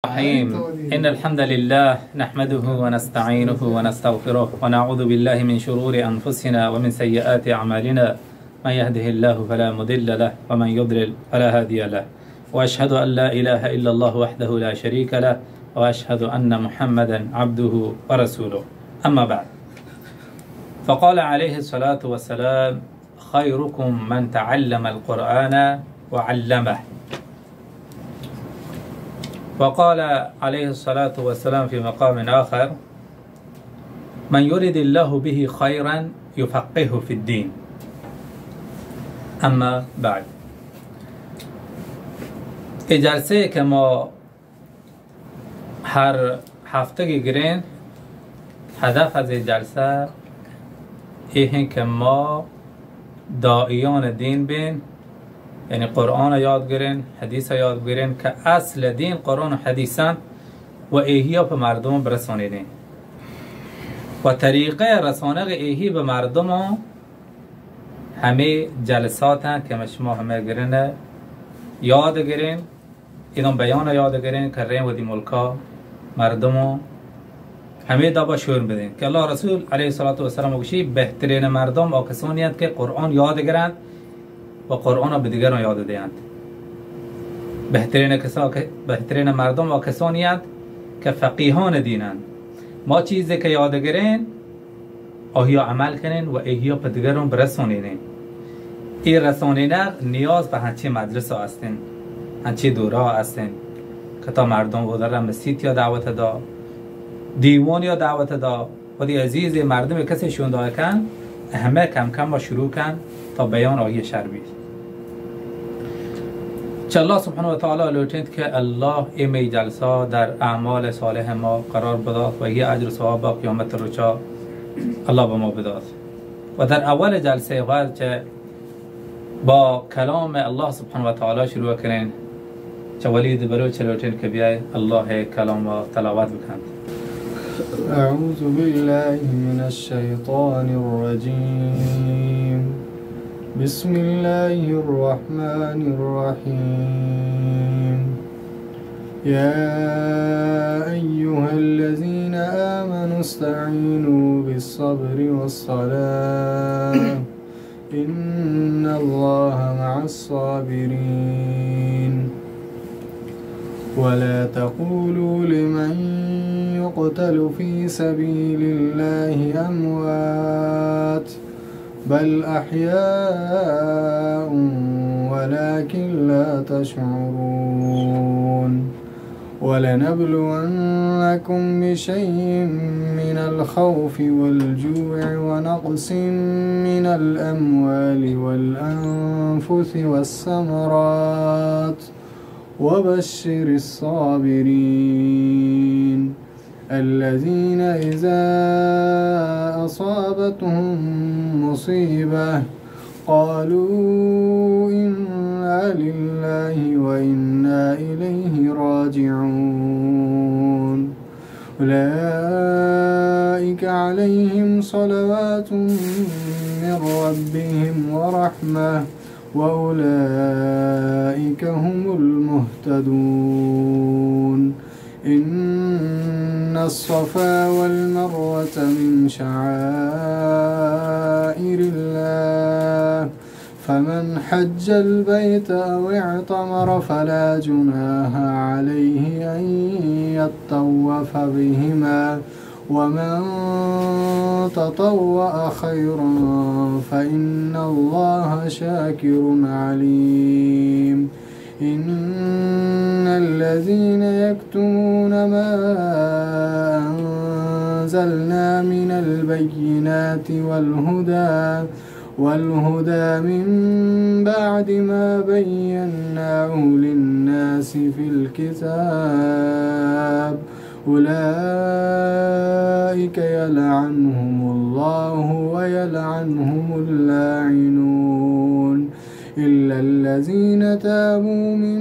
الرحيم إن الحمد لله نحمده ونستعينه ونستغفره ونعوذ بالله من شرور أنفسنا ومن سيئات أعمالنا من يهده الله فلا مضل له ومن يضلل فلا هادي له وأشهد أن لا إله إلا الله وحده لا شريك له وأشهد أن محمدا عبده ورسوله أما بعد فقال عليه الصلاة والسلام خيركم من تعلم القرآن وعلمه وقال عليه الصلاة والسلام في مقام آخر من يرد الله به خيرا يفقهه في الدين اما بعد این جلسه که ما هر هفته گرین هدف از این جلسه این که ما داعیان دین بین، یعنی قرآن یاد گیرین، حدیث یاد گیرین که اصل دین قرآن و حدیثن و ایهی به مردم برسانیدین و طریقه رسانه ایهی به مردم همه جلسات هن که شما همه گیرین یاد گیرین، اینم بیان یاد گیرین که ریم و دی ملکا مردم همه دا با شور بدین که الله رسول علیه السلام گوشی بهترین مردم و کسانی هست که قرآن یاد گیرند و قرآن را به دیگران یاد دهند. بهترین مردم و کسانی هستند که فقیهان دینند. ما چیزی که یاد گیرین آیا عمل کنین و ایها به دیگران برسونین. این رسانینه نیاز به هنچی مدرسه هستین، هنچی دوره هستین که تا مردم و در مسجد یا دعوت دا، دیوان یا دعوت دا و دی عزیز مردم کسی شون داره کن همه کم کم با شروع کن تا بیان آیه شربی. چه الله سبحانه و تعالی لوٹند که الله ایمی جلسه در اعمال صالح ما قرار بداد و هی اجر ثواب با قیامت روچا الله به ما بداد. و در اول جلسه وقت که با کلام الله سبحانه و تعالی شروع کنین چه ولید برو چه لوٹند که بیای الله کلام و تلاوت بکند. أعوذ بالله من الشيطان الرجيم بسم الله الرحمن الرحيم يا أيها الذين آمنوا استعينوا بالصبر والصلاة إن الله مع الصابرين ولا تقولوا لمن يقتل في سبيل الله أموات بل أحياء ولكن لا تشعرون ولنبلونكم بشيء من الخوف والجوع ونقص من الأموال والأنفس والثمرات وبشر الصابرين الذين إذا أصابتهم مصيبة قالوا إنا لله وإنا إليه راجعون أولئك عليهم صلوات من ربهم ورحمة وأولئك هم المهتدون إن الصفا والمروة من شعائر الله فمن حج البيت أو اعتمر فلا جناح عليه أن يطوف بهما ومن تطوع خيرا فإن الله شاكر عليم إن الذين يكتمون ما أنزلنا من البينات والهدى من بعد ما بيناه للناس في الكتاب أولئك يلعنهم الله ويلعنهم اللاعنون إلا الذين تابوا من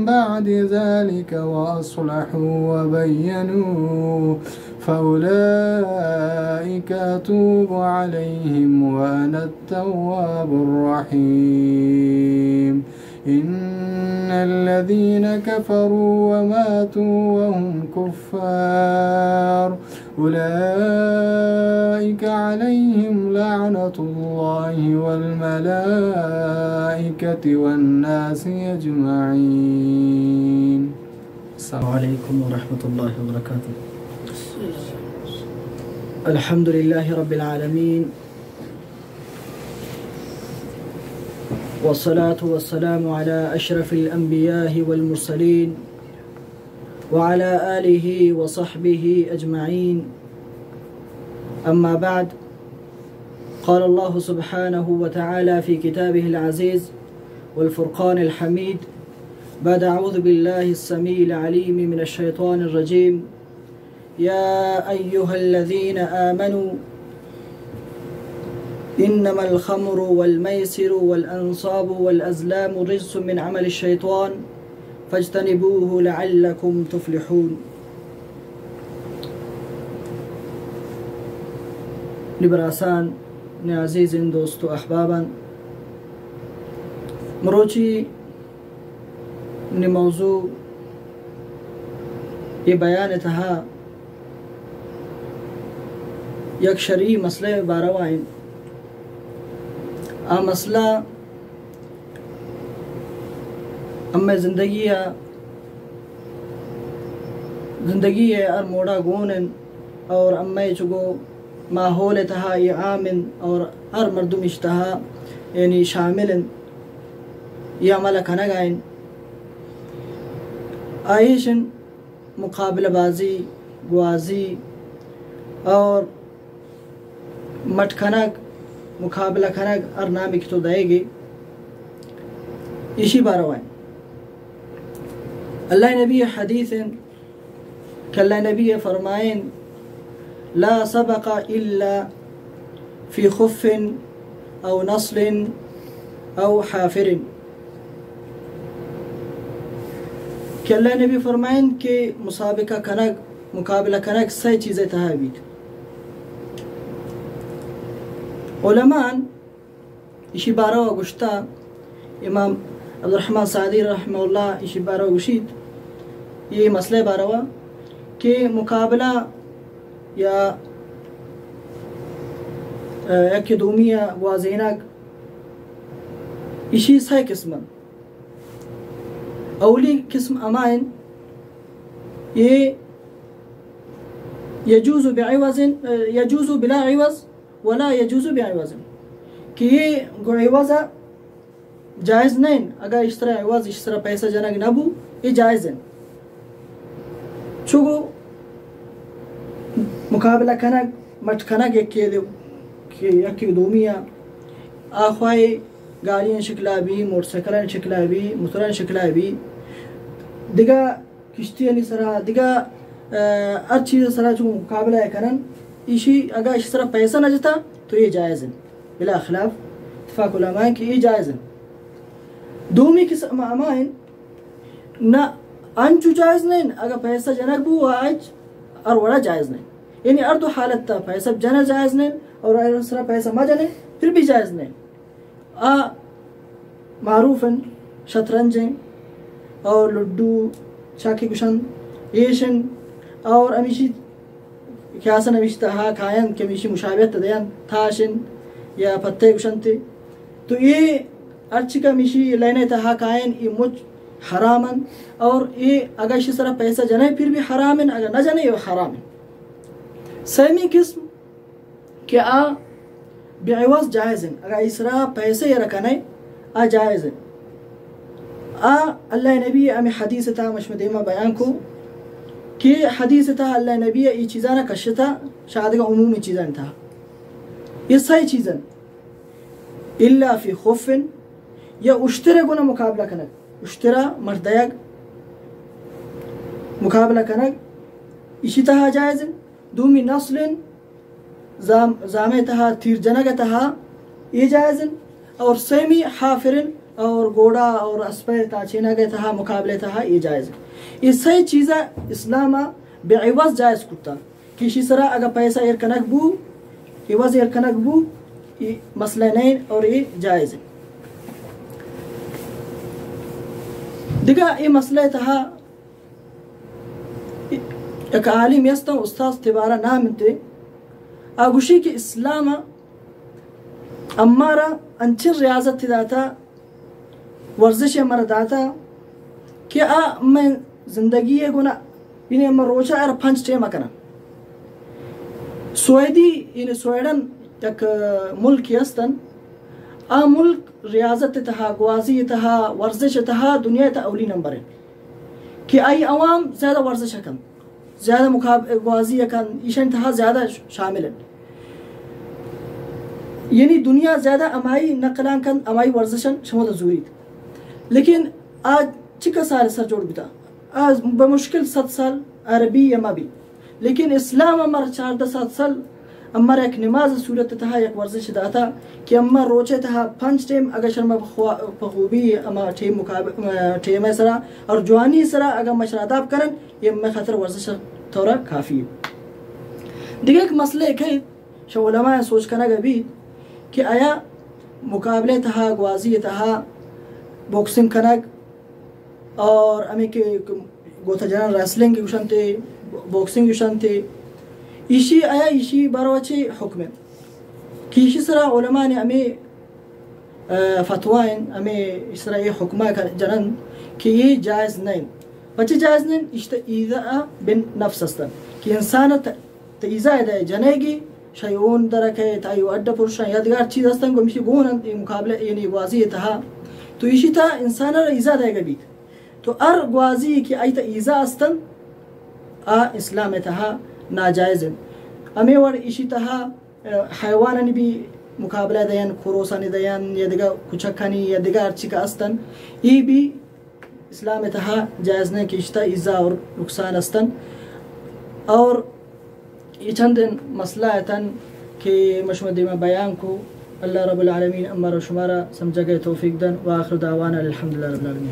بعد ذلك وأصلحوا وبينوا فأولئك أتوب عليهم وأنا التواب الرحيم إن الذين كفروا وماتوا وهم كفار أولئك عليهم لعنة الله والملائكة والناس أجمعين. السلام عليكم ورحمة الله وبركاته. الحمد لله رب العالمين، والصلاة والسلام على أشرف الأنبياء والمرسلين وعلى آله وصحبه أجمعين. أما بعد، قال الله سبحانه وتعالى في كتابه العزيز والفرقان الحميد بعد أعوذ بالله السميع العليم من الشيطان الرجيم: يا أيها الذين آمنوا إنما الخمر والميسر والأنصاب والأزلام رجس من عمل الشيطان فاجتنبوه لعلكم تفلحون. لبراسان عزيز دوست أحبابا، مروچی نے موضوع یہ بیان تھا یک شرعی مسئلے باروائن. آ مسئلہ امی زندگی ہے ار موڑا گونن اور امی چگو ماحول تہا یہ عامن اور ہر مردم اشتہا یعنی شاملن یہ عمل کھنگائن آئیشن مقابلہ بازی گوازی اور مٹ کھنگ مقابلہ کھنگ ار نامی کی تو دائے گی اسی باروائن. اللہ نبی حدیث کہ اللہ نبی فرمائن لا سبق الا فی خف او نصل او حافر. کہ اللہ نبی فرمائن کہ مسابقہ کنگ مقابلہ کنگ سی چیزیں تحابید. علماء اسی بارہ گشتہ امام عبدالرحمن سعدی رحمہ اللہ اسی بارہ گشید یہ مسئلہ بارہ کہ مقابلہ یا یک دومیہ وازینک اسی سی قسم. اولی قسم امائن یہ يجوز بلا عوض ولا يجوز بعوض کہ یہ عوضہ جائز نہیں. اگر اس طرح عوض اس طرح پیسہ جنگ نبو یہ جائز ہے. چگو مقابلہ کنگ مٹ کنگ یک دومیہ آخوائی گاڑیاں شکلہ بھی موٹر سائیکلیں شکلہ بھی موتریں شکلہ بھی دیگا کشتیاں سرا دیگا ہر چیز سرا جو مقابلہ ہے کرن اسی اگر اس طرح پیسہ نہ جتا تو یہ جائز ہے بلا خلاف اتفاق علماء کہ یہ جائز ہے. دومی قسم امائن نہ انچو جائز نہیں اگر پیسہ جنک بو آج اور وڑا جائز نہیں. یعنی اردو حالت تا پیسہ جنہ جائز نہیں اور اس طرح پیسہ مہ جنے پھر بھی جائز نہیں. معروف شطرنجیں اور لڈو چاکی کشن ایشن اور امیشی کیاسن امیشی تہا کھائن کہ امیشی مشابہت دیان تھاشن یا پتے کشن تے تو یہ ارچی کا امیشی لینے تہا کھائن یہ مجھ حرامن اور یہ اگر اسی طرح پیسہ جنے پھر بھی حرامن اگر نہ جنے یہ حرامن. سیمی قسم کہ بعوض جائز ہیں اگر اس طرح پیسے یہ رکھنے جائز ہیں. اللہ نبی امی حدیث تا مشمدیمہ بیان کو کہ حدیث تا اللہ نبی یہ چیزانا کشتا شاید کا عمومی چیزان تھا یہ صحیح چیزن الا فی خوفن یا اشترے گنا مقابلہ کنک اشترا مردیگ مقابلہ کنک اسی تہا جائز ہیں. دومی نسلن زامے تہا تیر جنگ تہا یہ جائز ہیں. اور سیمی حافرن اور گوڑا اور اسپے تاچینہ گئے تہا مقابلے تہا یہ جائز ہے. یہ صحیح چیزیں اسلامہ بعوض جائز کرتا کہ اسی طرح اگر پیسہ ارکنک بو عوض ارکنک بو یہ مسئلہ نہیں اور یہ جائز ہے. دیگه این مسئله تها یک عالم یستن استاد تبارا نامنته آگوشی که اسلام امارا انچه ریاضت داتا ورزش امارا داتا که من زندگی گونا اینه امار روچا ار 5 ٹیم کنم سوئدی این سویدن یک ملک یستن ملک ریاضت تها گوازی تها ورزش تها دنیا تا اولی نمبر ہے کہ ای عوام زیادہ ورزش کن زیادہ گوازی کن ایشن تها زیادہ شامل ہیں یعنی دنیا زیادہ امائی نقلان کن امائی ورزشن شمود زوری لیکن آج چکا سال سر جوڑ بیتا آج بمشکل 7 سال عربی یا مبی لیکن اسلام امر 4-7 سال امر ایک نماز صورت تها یک ورزش داتا کہ امر روچے تها 5 ٹیم اگر شرما بخوبی اما ٹیم سرا اور جوانی سرا اگر مشراداب کرن یہ میں خطر ورزش تورا کافی دیگه ایک مسئلہ ایک ہے شو علماء سوچ کرنا گبی کہ آیا مقابلے تها گوازی تها بوکسنگ کنک اور امی کے گوتا جنان ریسلنگ گوشنتے بوکسنگ گوشنتے ایشی آیا ایشی باروچے حکم کہ ایشی سرا علماء نے امی فتوائن امی اس طرح یہ حکمہ جنن کہ یہ جائز نہیں بچے جائز نہیں اشتا ایذا بن نفس استن کہ انسان تیزا ہے جنے گی شیعون درکے تایو اڈا پرشن یادگار چیز استن کو میشی گونن مقابلہ یعنی گوازی تها تو ایشی تا انسان را ایزا دے گا بیت تو ار گوازی کی ایتا ایزا استن اسلام تها ناجائز امی ور ایشی تها حیوانانی بھی مقابلہ دیان کروسانی دیان یا دیگا کچکانی یا دیگا ارچی کا استن ای بھی اسلام تها جائز نہیں کہ اشتا ایزا اور نقصان استن اور یہ چند مسئلہ ایتن کہ مشمد دیما بیان کو اللہ رب العالمین امر و شمارا سمجھا گئے توفیق دن و آخر دعوانا الحمدللہ رب العالمین.